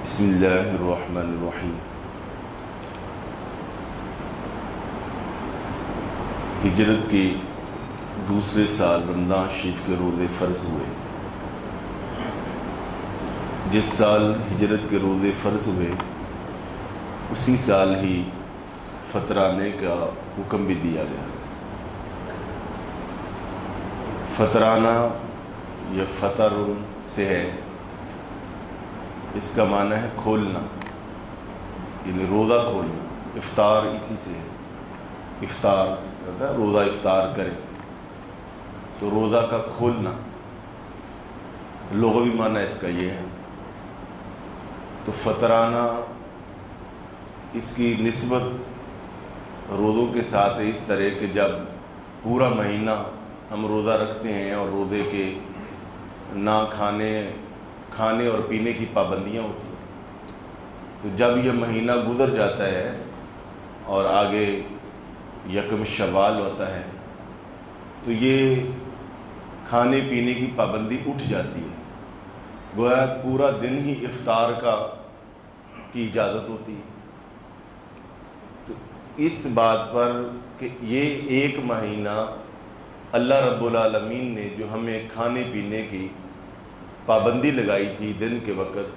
بسم اللہ الرحمن الرحیم۔ ہجرت کے دوسرے سال رمضان شریف کے روزے فرض ہوئے۔ جس سال ہجرت کے روزے فرض ہوئے اسی سال ہی فطرانے کا حکم بھی دیا گیا۔ فطرانہ یا فطر سے ہے، اس کا معنی ہے کھولنا، یعنی روزہ کھولنا۔ افطار اسی سے ہے، افطار روزہ افطار کرے تو روزہ کا کھولنا، لغوی معنی اس کا یہ ہے۔ تو فطرانہ اس کی نسبت روزوں کے ساتھ اس طرح کہ جب پورا مہینہ ہم روزہ رکھتے ہیں اور روزے کے نہ کھانے اور پینے کی پابندیاں ہوتی ہیں، تو جب یہ مہینہ گزر جاتا ہے اور آگے یکم شوال ہوتا ہے تو یہ کھانے پینے کی پابندی اٹھ جاتی ہے، گویا پورا دن ہی افطار کی اجازت ہوتی ہے۔ تو اس بات پر کہ یہ ایک مہینہ اللہ رب العالمین نے جو ہمیں کھانے پینے کی پابندی لگائی تھی دن کے وقت،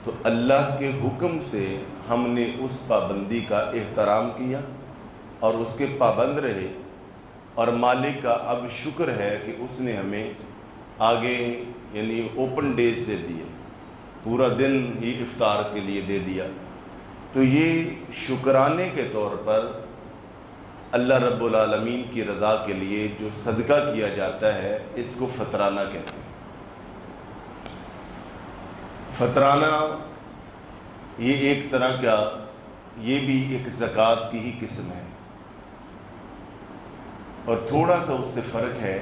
تو اللہ کے حکم سے ہم نے اس پابندی کا احترام کیا اور اس کے پابند رہے، اور مالک کا اب شکر ہے کہ اس نے ہمیں آگے یعنی اوپن ڈیز دے دیے، پورا دن ہی افطار کے لیے دے دیا۔ تو یہ شکرانے کے طور پر اللہ رب العالمین کی رضا کے لیے جو صدقہ کیا جاتا ہے اس کو فطرانہ کہتے ہیں۔ فطرانہ یہ ایک طرح کا، یہ بھی ایک زکوٰۃ کی ہی قسم ہے، اور تھوڑا سا اس سے فرق ہے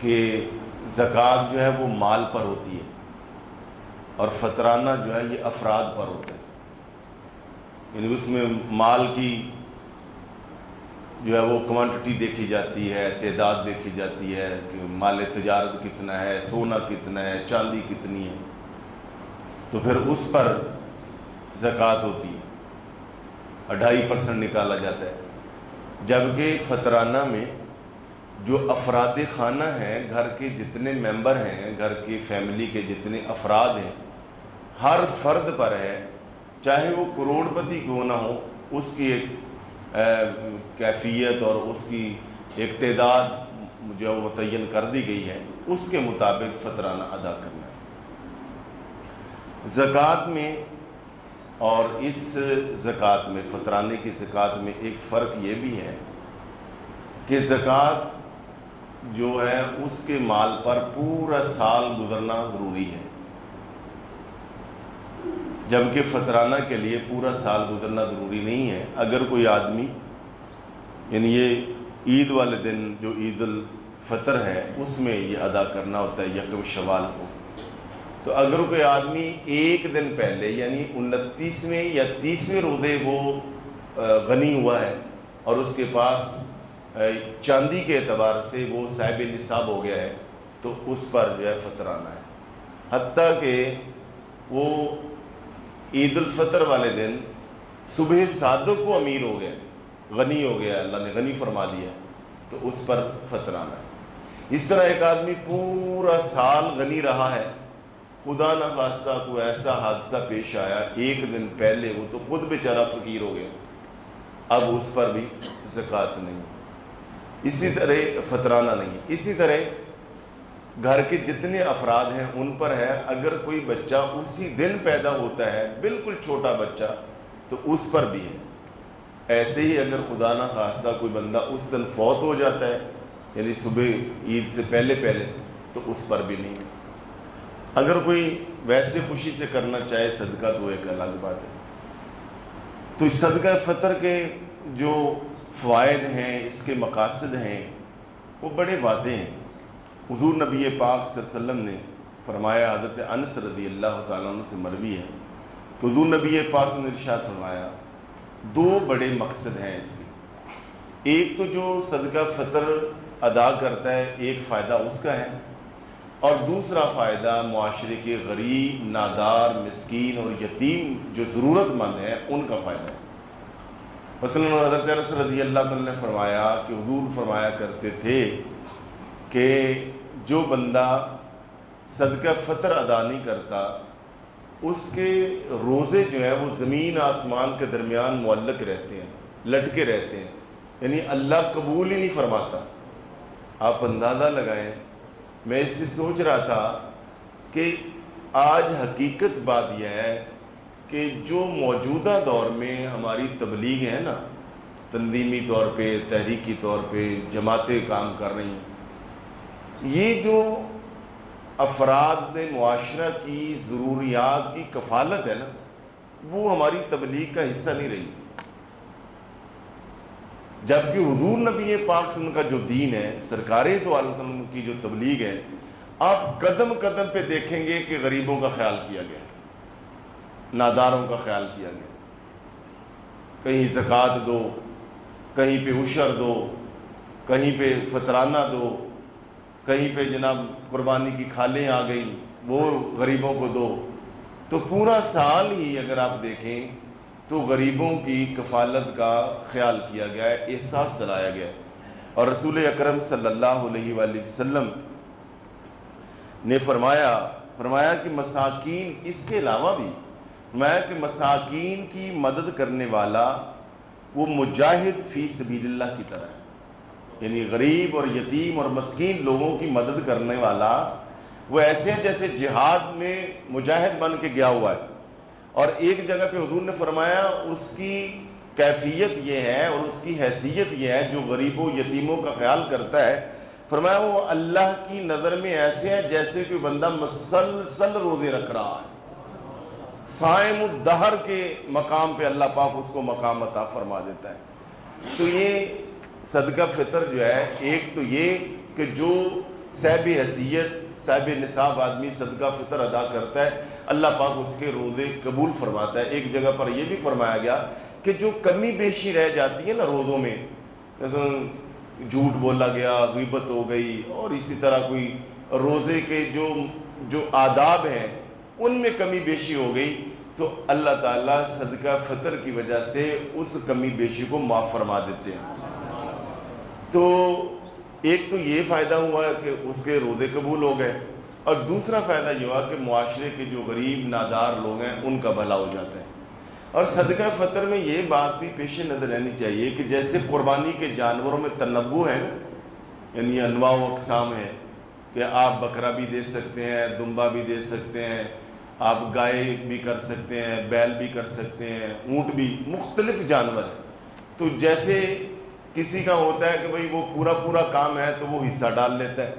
کہ زکوٰۃ جو ہے وہ مال پر ہوتی ہے اور فطرانہ جو ہے یہ افراد پر ہوتا ہے، یعنی اس میں مال کی جو ہے وہ کوانٹٹی دیکھی جاتی ہے، تعداد دیکھی جاتی ہے کہ مال تجارت کتنا ہے، سونا کتنا ہے، چاندی کتنی ہے، تو پھر اس پر زکوٰۃ ہوتی ہے، 2.5% نکالا جاتا ہے۔ جبکہ فطرانہ میں جو افراد خانہ ہیں، گھر کے جتنے ممبر ہیں، گھر کی فیملی کے جتنے افراد ہیں، ہر فرد پر ہے، چاہے وہ کروڑ پتی کیوں نہ ہو، اس کی ایک کیفیت اور اس کی ایک تعداد جو متعین کر دی گئی ہے، اس کے مطابق فطرانہ ادا کرنا ہے۔ زکوٰۃ میں اور اس زکوٰۃ میں، فطرانے کی زکوٰۃ میں ایک فرق یہ بھی ہے کہ زکوٰۃ جو ہے اس کے مال پر پورا سال گزرنا ضروری ہے، جبکہ فطرانہ کے لیے پورا سال گزرنا ضروری نہیں ہے۔ اگر کوئی آدمی یعنی یہ عید والے دن جو عید الفطر ہے اس میں یہ ادا کرنا ہوتا ہے یکم شوال کو، تو اگر کوئی آدمی ایک دن پہلے یعنی 29ویں یا 30ویں روزے وہ غنی ہوا ہے اور اس کے پاس چاندی کے اعتبار سے وہ صاحب نصاب ہو گیا ہے، تو اس پر جو ہے فطرانہ ہے، حتیٰ کہ وہ عید الفطر والے دن صبح صادق کو امیر ہو گیا، غنی ہو گیا، اللہ نے غنی فرما دیا، تو اس پر فطرانہ ہے۔ اس طرح ایک آدمی پورا سال غنی رہا ہے، خدا نہ خواستہ کوئی ایسا حادثہ پیش آیا ایک دن پہلے، وہ تو خود بیچارہ فقیر ہو گیا، اب اس پر بھی زکوٰۃ نہیں ہے، اسی طرح فطرانہ نہیں ہے۔ اسی طرح گھر کے جتنے افراد ہیں ان پر ہے، اگر کوئی بچہ اسی دن پیدا ہوتا ہے، بالکل چھوٹا بچہ، تو اس پر بھی ہے۔ ایسے ہی اگر خدا نہ خواستہ کوئی بندہ اس دن فوت ہو جاتا ہے یعنی صبح عید سے پہلے تو اس پر بھی نہیں ہے۔ اگر کوئی ویسے خوشی سے کرنا چاہے صدقہ تو ایک الگ بات ہے۔ تو اس صدقہ فطر کے جو فوائد ہیں، اس کے مقاصد ہیں، وہ بڑے واضح ہیں۔ حضور نبی پاک صلی اللہ علیہ وسلم نے فرمایا، حضرت انس رضی اللہ تعالیٰ عنہ سے مروی ہے کہ حضور نبی پاک نے ارشاد فرمایا، 2 بڑے مقصد ہیں اس کے۔ ایک تو جو صدقہ فطر ادا کرتا ہے ایک فائدہ اس کا ہے، اور دوسرا فائدہ معاشرے کے غریب، نادار، مسکین اور یتیم جو ضرورت مند ہیں ان کا فائدہ ہے۔ مثلاً حضرت انس رضی اللہ تعالیٰ نے فرمایا کہ حضور فرمایا کرتے تھے کہ جو بندہ صدقہ فطر ادا نہیں کرتا اس کے روزے جو ہیں وہ زمین آسمان کے درمیان معلق رہتے ہیں، لٹکے رہتے ہیں، یعنی اللہ قبول ہی نہیں فرماتا۔ آپ اندازہ لگائیں، میں اس سے سوچ رہا تھا کہ آج حقیقت بات یہ ہے کہ جو موجودہ دور میں ہماری تبلیغ ہے نا، تنظیمی طور پہ، تحریکی طور پہ جماعتیں کام کر رہی ہیں، یہ جو افراد نے معاشرہ کی ضروریات کی کفالت ہے نا، وہ ہماری تبلیغ کا حصہ نہیں رہی، جبکہ حضور نبی پاک صلی اللہ علیہ وسلم کا جو دین ہے، سرکار دو عالم صلی اللہ علیہ وسلم کی جو تبلیغ ہے، آپ قدم قدم پہ دیکھیں گے کہ غریبوں کا خیال کیا گیا، ناداروں کا خیال کیا گیا، کہیں زکوٰۃ دو، کہیں پہ عشر دو، کہیں پہ فطرانہ دو، کہیں پہ جناب قربانی کی کھالیں آ گئیں وہ غریبوں کو دو۔ تو پورا سال ہی اگر آپ دیکھیں تو غریبوں کی کفالت کا خیال کیا گیا ہے، احساس دلایا گیا ہے۔ اور رسول اکرم صلی اللہ علیہ وآلہ وسلم نے فرمایا کہ مساکین، اس کے علاوہ بھی فرمایا کہ مساکین کی مدد کرنے والا وہ مجاہد فی سبیل اللہ کی طرح ہے، یعنی غریب اور یتیم اور مسکین لوگوں کی مدد کرنے والا وہ ایسے ہیں جیسے جہاد میں مجاہد بن کے گیا ہوا ہے۔ اور ایک جگہ پہ حضور نے فرمایا اس کی کیفیت یہ ہے اور اس کی حیثیت یہ ہے، جو غریبوں یتیموں کا خیال کرتا ہے، فرمایا وہ اللہ کی نظر میں ایسے ہے جیسے کوئی بندہ مسلسل روزے رکھ رہا ہے، صائم الدہر کے مقام پہ اللہ پاک اس کو مقام عطا فرما دیتا ہے۔ تو یہ صدقہ فطر جو ہے، ایک تو یہ کہ جو صاحب حیثیت، صاحب نصاب آدمی صدقہ فطر ادا کرتا ہے، اللہ پاک اس کے روزے قبول فرماتا ہے۔ ایک جگہ پر یہ بھی فرمایا گیا کہ جو کمی بیشی رہ جاتی ہے نا روزوں میں، مثلا جھوٹ بولا گیا، غیبت ہو گئی، اور اسی طرح کوئی روزے کے جو آداب ہیں ان میں کمی بیشی ہو گئی، تو اللہ تعالیٰ صدقہ فطر کی وجہ سے اس کمی بیشی کو معاف فرما دیتے ہیں۔ تو ایک تو یہ فائدہ ہوا کہ اس کے روزے قبول ہو گئے، اور دوسرا فائدہ یہ ہوا کہ معاشرے کے جو غریب نادار لوگ ہیں ان کا بھلا ہو جاتا ہے۔ اور صدقہ فطر میں یہ بات بھی پیش نظر رہنی چاہیے کہ جیسے قربانی کے جانوروں میں تنوع ہے نا، یعنی انواع و اقسام ہیں کہ آپ بکرا بھی دے سکتے ہیں، دمبا بھی دے سکتے ہیں، آپ گائے بھی کر سکتے ہیں، بیل بھی کر سکتے ہیں، اونٹ بھی، مختلف جانور ہیں۔ تو جیسے کسی کا ہوتا ہے کہ بھئی وہ پورا کام ہے تو وہ حصہ ڈال لیتا ہے،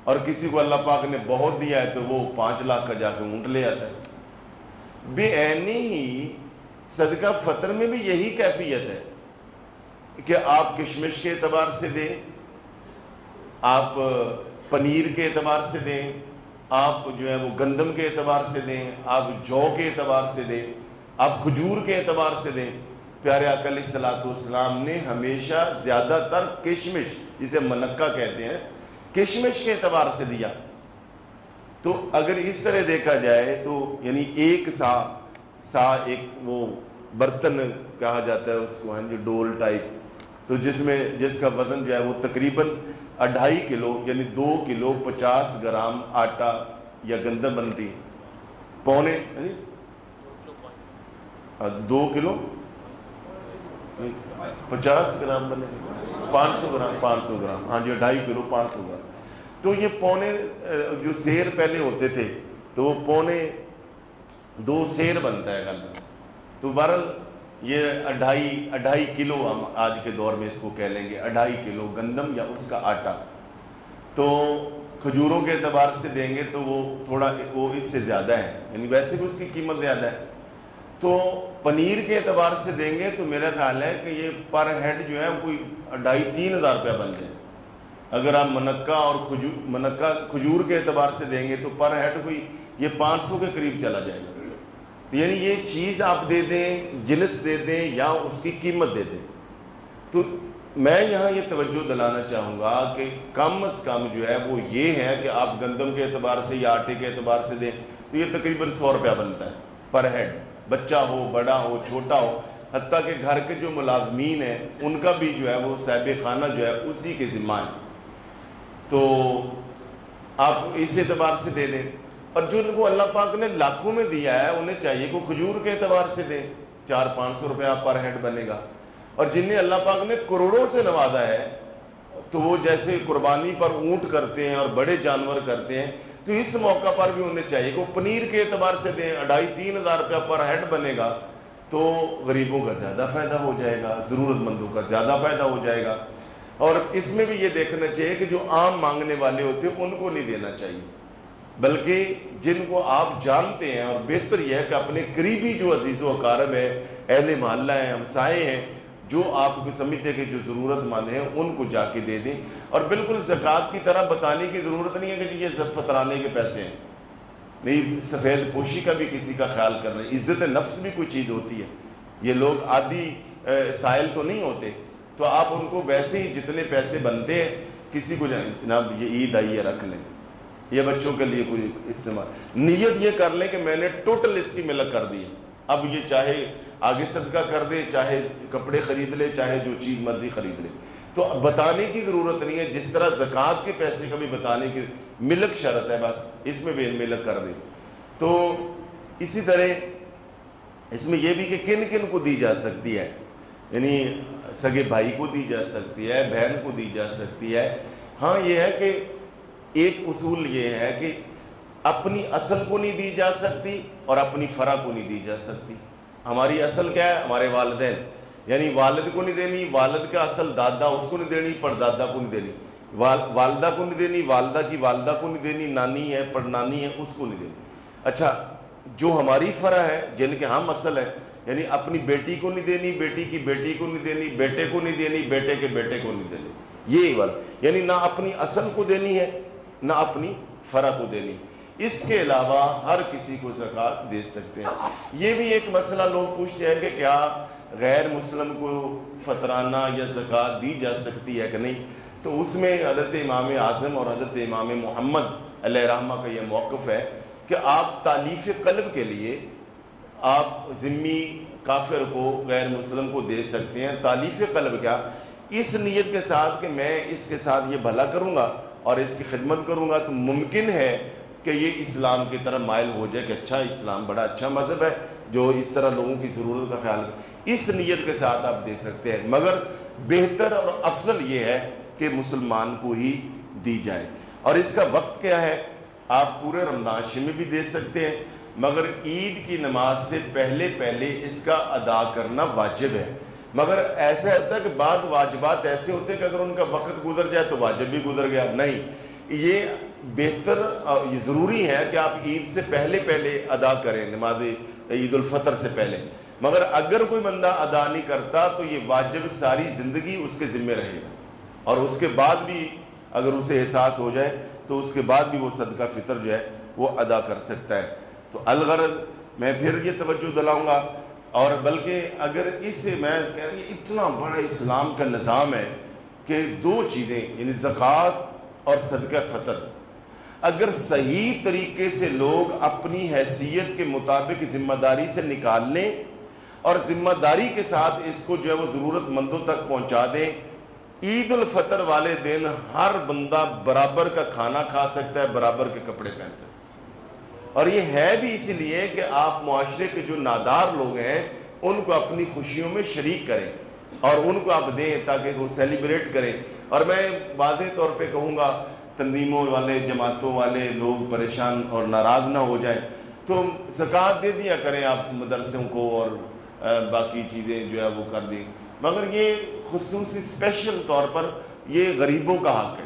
اور کسی کو اللہ پاک نے بہت دیا ہے تو وہ 5 لاکھ کا جا کے اونٹ لے آتا ہے۔ بے عینی ہی صدقہ فطر میں بھی یہی کیفیت ہے کہ آپ کشمش کے اعتبار سے دیں، آپ پنیر کے اعتبار سے دیں، آپ جو ہے وہ گندم کے اعتبار سے دیں، آپ جو کے اعتبار سے دیں، آپ کھجور کے اعتبار سے دیں۔ پیارے آقا علیہ الصلوۃ والسلام نے ہمیشہ زیادہ تر کشمش، جسے منقہ کہتے ہیں، کشمش کے اعتبار سے دیا۔ تو اگر اس طرح دیکھا جائے تو یعنی ایک سا ایک وہ برتن کہا جاتا ہے اس کو، ہاں جی، ڈول ٹائپ، تو جس کا وزن جو ہے وہ تقریباً 2.5 کلو، یعنی 2 کلو 50 گرام آٹا یا گندم بنتی، 2 کلو 50 گرام بنے، 500 گرام، ہاں جی، 2.5 کلو 500 گرام۔ تو یہ جو سیر پہلے ہوتے تھے تو وہ 2 سیر بنتا ہے گندم۔ تو بہرحال یہ 2.5 کلو ہم آج کے دور میں اس کو کہہ لیں گے، 2.5 کلو گندم یا اس کا آٹا۔ تو کھجوروں کے اعتبار سے دیں گے تو وہ اس سے زیادہ ہے، یعنی ویسے بھی اس کی قیمت زیادہ ہے۔ تو پنیر کے اعتبار سے دیں گے تو میرا خیال ہے کہ یہ پر ہیڈ جو ہے کوئی 2,500-3,000 روپیہ بن جائے۔ اگر آپ منقہ کھجور کے اعتبار سے دیں گے تو پر ہیڈ کوئی یہ 500 کے قریب چلا جائے گا۔ تو یعنی یہ چیز آپ دے دیں، جنس دے دیں یا اس کی قیمت دے دیں، تو میں یہاں یہ توجہ دلانا چاہوں گا کہ کم از کم جو ہے وہ یہ ہے کہ آپ گندم کے اعتبار سے یا آٹے کے اعتبار سے دیں تو یہ تقریباً 100 روپیہ بنتا ہے پر ہیڈ، بچہ ہو، بڑا ہو، چھوٹا ہو، حتیٰ کہ گھر کے جو ملازمین ہیں ان کا بھی جو ہے وہ صاحب خانہ جو ہے اسی کے ذمہ ہے، تو آپ اس اعتبار سے دے دیں۔ اور جو ان کو اللہ پاک نے لاکھوں میں دیا ہے انہیں چاہیے کہ کھجور کے اعتبار سے دیں، 400-500 روپیہ پر ہیڈ بنے گا۔ اور جنہیں اللہ پاک نے کروڑوں سے نوازا ہے تو وہ جیسے قربانی پر اونٹ کرتے ہیں اور بڑے جانور کرتے ہیں، تو اس موقع پر بھی انہیں چاہیے کہ وہ پنیر کے اعتبار سے دیں، 2500-3000 روپیہ پر ہیڈ بنے گا تو غریبوں کا زیادہ فائدہ ہو جائے گا، ضرورت مندوں کا زیادہ فائدہ ہو جائے گا۔ اور اس میں بھی یہ دیکھنا چاہیے کہ جو عام مانگنے والے ہوتے ہیں ان کو نہیں دینا چاہیے، بلکہ جن کو آپ جانتے ہیں، اور بہتر یہ ہے کہ اپنے قریبی جو عزیز و اقارب ہے، اہل محلہ ہیں، ہمسائے ہیں، جو آپ کو سمجھتے ہیں کہ جو ضرورت مند ہیں ان کو جا کے دے دیں۔ اور بالکل زکوٰۃ کی طرح بتانے کی ضرورت نہیں ہے کہ یہ فطرانے کے پیسے ہیں، نہیں، سفید پوشی کا بھی کسی کا خیال کرنا، عزت نفس بھی کوئی چیز ہوتی ہے، یہ لوگ عادی سائل تو نہیں ہوتے، تو آپ ان کو ویسے ہی جتنے پیسے بنتے ہیں کسی کو جناب یہ عید آئی ہے رکھ لیں، یہ بچوں کے لیے کوئی استعمال، نیت یہ کر لیں کہ میں نے ٹوٹل اس کی ملک کر دی ہے، اب یہ چاہے آگے صدقہ کر دے، چاہے کپڑے خرید لے، چاہے جو چیز مرضی خرید لے، تو بتانے کی ضرورت نہیں ہے۔ جس طرح زکوٰۃ کے پیسے کا بھی بتانے کی ملک شرط ہے، بس اس میں بھی ملک کر دے۔ تو اسی طرح اس میں یہ بھی کہ کن کن کو دی جا سکتی ہے، یعنی سگے بھائی کو دی جا سکتی ہے، بہن کو دی جا سکتی ہے۔ ہاں یہ ہے کہ ایک اصول یہ ہے کہ اپنی اصل کو نہیں دی جا سکتی اور اپنی فرع کو نہیں دی جا سکتی۔ ہماری اصل کیا ہے؟ ہمارے والدین، یعنی والد کو نہیں دینی، والد کا اصل دادا اس کو نہیں دینی، پردادا کو نہیں دینی، والدہ کو نہیں دینی، والدہ کی والدہ کو نہیں دینی، نانی ہے، پڑنانی ہے، اس کو نہیں دینی۔ اچھا، جو ہماری فرع ہے، جن کے ہم اصل ہے، یعنی اپنی بیٹی کو نہیں دینی، بیٹی کی بیٹی کو نہیں دینی، بیٹے کو نہیں دینی، بیٹے کے بیٹے کو نہیں دینی، یہ والا، یعنی نہ اپنی اصل کو دینی ہے نہ اپنی فرع کو دینی۔ اس کے علاوہ ہر کسی کو زکوٰۃ دے سکتے ہیں۔ یہ بھی ایک مسئلہ لوگ پوچھتے ہیں کہ کیا غیر مسلم کو فطرانہ یا زکوٰۃ دی جا سکتی ہے کہ نہیں، تو اس میں حضرت امام اعظم اور حضرت امام محمد علیہ رحمہ کا یہ موقف ہے کہ آپ تالیف قلب کے لیے آپ ذمی کافر کو، غیر مسلم کو دے سکتے ہیں۔ تالیف قلب کیا؟ اس نیت کے ساتھ کہ میں اس کے ساتھ یہ بھلا کروں گا اور اس کی خدمت کروں گا، تو ممکن ہے کہ یہ اسلام کی طرف مائل ہو جائے کہ اچھا، اسلام بڑا اچھا مذہب ہے جو اس طرح لوگوں کی ضرورت کا خیال کرے، اس نیت کے ساتھ آپ دے سکتے ہیں۔ مگر بہتر اور افضل یہ ہے کہ مسلمان کو ہی دی جائے۔ اور اس کا وقت کیا ہے؟ آپ پورے رمضان شریف میں بھی دے سکتے ہیں، مگر عید کی نماز سے پہلے اس کا ادا کرنا واجب ہے۔ مگر ایسا ہوتا ہے کہ بعض واجبات ایسے ہوتے ہیں کہ اگر ان کا وقت گزر جائے تو واجب بھی گزر گیا، نہیں، یہ بہتر اور یہ ضروری ہے کہ آپ عید سے پہلے ادا کریں، نماز عید الفطر سے پہلے۔ مگر اگر کوئی بندہ ادا نہیں کرتا تو یہ واجب ساری زندگی اس کے ذمہ رہے گا، اور اس کے بعد بھی اگر اسے احساس ہو جائے تو اس کے بعد بھی وہ صدقہ فطر جو ہے وہ ادا کر سکتا ہے۔ تو الغرض میں پھر یہ توجہ دلاؤں گا، اور بلکہ اگر اسے میں کہہ رہا ہوں اتنا بڑا اسلام کا نظام ہے کہ دو چیزیں یعنی زکوٰۃ اور صدقہ فطر اگر صحیح طریقے سے لوگ اپنی حیثیت کے مطابق ذمہ داری سے نکال لیں اور ذمہ داری کے ساتھ اس کو جو ہے وہ ضرورت مندوں تک پہنچا دیں، عید الفطر والے دن ہر بندہ برابر کا کھانا کھا سکتا ہے، برابر کے کپڑے پہن سکتا ہے۔ اور یہ ہے بھی اسی لیے کہ آپ معاشرے کے جو نادار لوگ ہیں ان کو اپنی خوشیوں میں شریک کریں اور ان کو آپ دیں تاکہ وہ سیلیبریٹ کریں۔ اور میں واضح طور پہ کہوں گا، تنظیموں والے، جماعتوں والے لوگ پریشان اور ناراض نہ ہو جائیں تو زکوٰۃ دے دیا کریں آپ مدرسوں کو، اور باقی چیزیں جو ہے وہ کر دیں، مگر یہ خصوصی اسپیشل طور پر یہ غریبوں کا حق ہے،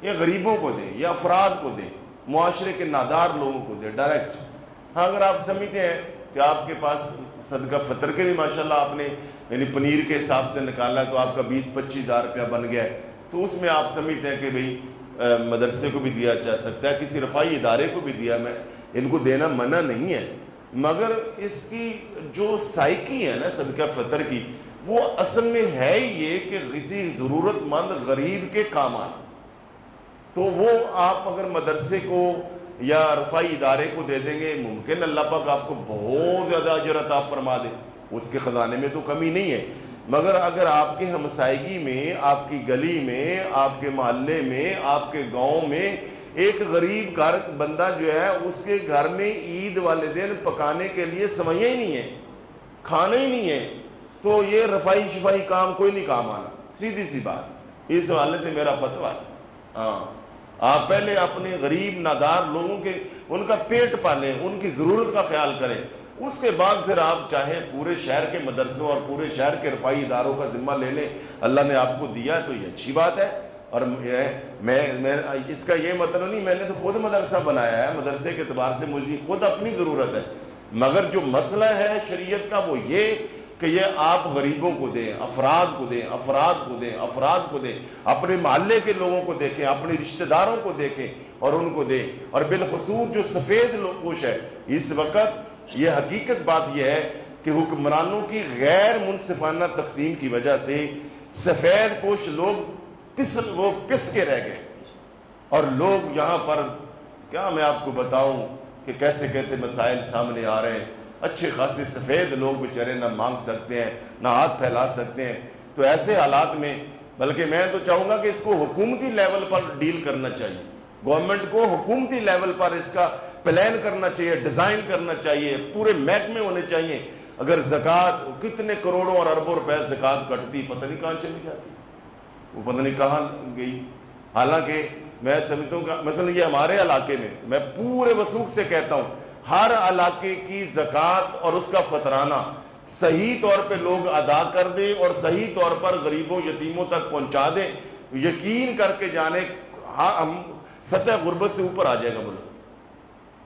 یہ غریبوں کو دیں، یہ افراد کو دیں، معاشرے کے نادار لوگوں کو دیں ڈائریکٹ۔ ہاں اگر آپ سمجھتے ہیں کہ آپ کے پاس صدقہ فطر کے بھی ماشاءاللہ آپ نے یعنی پنیر کے حساب سے نکالا تو آپ کا 20-25 ہزار روپیہ بن گیا ہے، تو اس میں آپ سمجھتے ہیں کہ بھئی مدرسے کو بھی دیا جا سکتا ہے، کسی رفاہی ادارے کو بھی دیا، میں ان کو دینا منع نہیں ہے، مگر اس کی جو سائیکی ہے نا صدقہ فطر کی، وہ اصل میں ہے یہ کہ کسی ضرورت مند غریب کے کام آنا. تو وہ آپ اگر مدرسے کو یا رفائی ادارے کو دے دیں گے، ممکن اللہ پاک آپ کو بہت زیادہ اجر عطا فرما دے، اس کے خزانے میں تو کمی نہیں ہے. مگر اگر آپ کے ہمسائیگی میں، آپ کی گلی میں، آپ کے محلے میں، آپ کے گاؤں میں ایک غریب گھر بندہ جو ہے، اس کے گھر میں عید والے دن پکانے کے لیے سوئیاں ہی نہیں ہے، کھانا ہی نہیں ہے، تو یہ رفائی شفائی کام کوئی نہیں کام آنا. سیدھی سی بات. اس حوالے سے میرا فتویٰ ہے. ہاں، آپ پہلے اپنے غریب نادار لوگوں کے ان کا پیٹ پالیں، ان کی ضرورت کا خیال کریں. اس کے بعد پھر آپ چاہیں پورے شہر کے مدرسوں اور پورے شہر کے رفائی اداروں کا ذمہ لے لیں. اللہ نے آپ کو دیا تو یہ اچھی بات ہے. اور میں اس کا یہ مطلب نہیں میں نے تو خود مدرسہ بنایا ہے، مدرسے کے اعتبار سے مجھے خود اپنی ضرورت ہے. مگر جو مسئلہ ہے شریعت کا وہ یہ کہ یہ آپ غریبوں کو دیں، افراد کو دیں، افراد کو دیں، افراد کو دیں، اپنے محلے کے لوگوں کو دیکھیں، اپنے رشتہ داروں کو دیکھیں اور ان کو دیں. اور بالخصوص جو سفید پوش ہے، اس وقت یہ حقیقت بات یہ ہے کہ حکمرانوں کی غیر منصفانہ تقسیم کی وجہ سے سفید پوش لوگ پس کے رہ گئے. اور لوگ یہاں پر کیا میں آپ کو بتاؤں کہ کیسے کیسے مسائل سامنے آ رہے ہیں. اچھے خاصے سفید لوگ بیچارے نہ مانگ سکتے ہیں، نہ ہاتھ پھیلا سکتے ہیں. تو ایسے حالات میں بلکہ میں تو چاہوں گا کہ اس کو حکومتی لیول پر ڈیل کرنا چاہیے. گورنمنٹ کو حکومتی لیول پر اس کا پلان کرنا چاہیے، ڈیزائن کرنا چاہیے، پورے محکمے ہونے چاہیے. اگر زکوٰۃ کتنے کروڑوں اور اربوں روپے زکوٰۃ کٹتی، پتہ نہیں کہاں چلی جاتی، وہ پتہ نہیں کہاں گئی. حالانکہ میں سمجھتا ہوں کہ مثلا یہ ہمارے علاقے میں پورے وثوق سے کہتا ہوں، ہر علاقے کی زکوٰۃ اور اس کا فطرانہ صحیح طور پہ لوگ ادا کر دیں اور صحیح طور پر غریبوں یتیموں تک پہنچا دیں، یقین کر کے جانے ہم سطح غربت سے اوپر آ جائے گا ملک،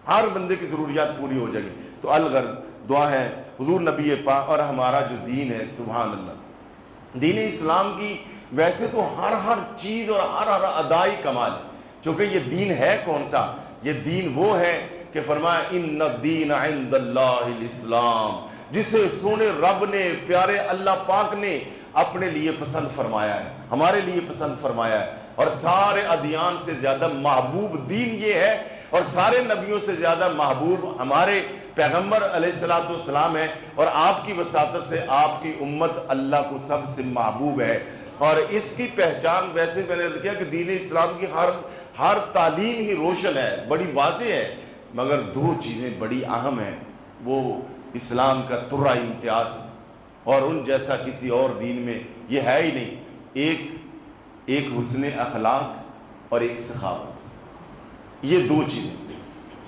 ہر بندے کی ضروریات پوری ہو جائے گی. تو الغرض دعا ہے حضور نبی پاک اور ہمارا جو دین ہے، سبحان اللہ، دین اسلام کی ویسے تو ہر چیز اور ہر ادائی کمال ہے. چونکہ یہ دین ہے کون سا؟ یہ دین وہ ہے کہ فرمایا ان الدین عند اللہ الاسلام، جسے سونے رب نے، پیارے اللہ پاک نے اپنے لیے پسند فرمایا ہے، ہمارے لیے پسند فرمایا ہے. اور سارے ادیان سے زیادہ محبوب دین یہ ہے، اور سارے نبیوں سے زیادہ محبوب ہمارے پیغمبر علیہ الصلوۃ والسلام ہے. اور آپ کی وساطت سے آپ کی امت اللہ کو سب سے محبوب ہے. اور اس کی پہچان ویسے میں نے کیا کہ دین اسلام کی ہر تعلیم ہی روشن ہے، بڑی واضح ہے. مگر دو چیزیں بڑی اہم ہیں، وہ اسلام کا ترا امتیاز اور ان جیسا کسی اور دین میں یہ ہے ہی نہیں. ایک حسن اخلاق اور ایک سخاوت، یہ دو چیزیں.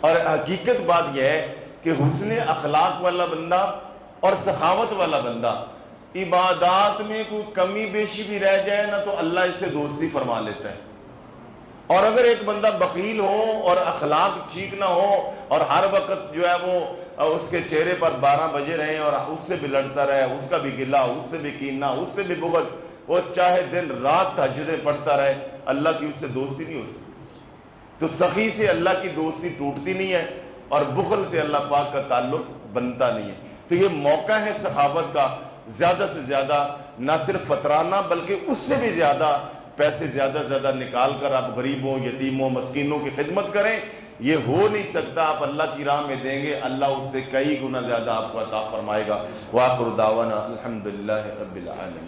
اور حقیقت بات یہ ہے کہ حسن اخلاق والا بندہ اور سخاوت والا بندہ عبادات میں کوئی کمی بیشی بھی رہ جائے نا تو اللہ اس سے دوستی فرما لیتا ہے. اور اگر ایک بندہ بخیل ہو اور اخلاق ٹھیک نہ ہو اور ہر وقت جو ہے وہ اس کے چہرے پر 12 بجے رہے اور اس سے بھی لڑتا رہے، اس کا بھی گلہ، اس سے بھی کیننا، اس سے بھی بغض، وہ چاہے دن رات تہجدیں پڑھتا رہے، اللہ کی اس سے دوستی نہیں ہو سکتی. تو سخی سے اللہ کی دوستی ٹوٹتی نہیں ہے اور بخل سے اللہ پاک کا تعلق بنتا نہیں ہے. تو یہ موقع ہے سخاوت کا، زیادہ سے زیادہ نہ صرف فطرانہ بلکہ اس سے بھی زیادہ پیسے زیادہ نکال کر آپ غریبوں، یتیموں، مسکینوں کی خدمت کریں. یہ ہو نہیں سکتا. آپ اللہ کی راہ میں دیں گے، اللہ اس سے کئی گنا زیادہ آپ کو عطا فرمائے گا. وآخر دعوانا الحمدللہ رب العالمین.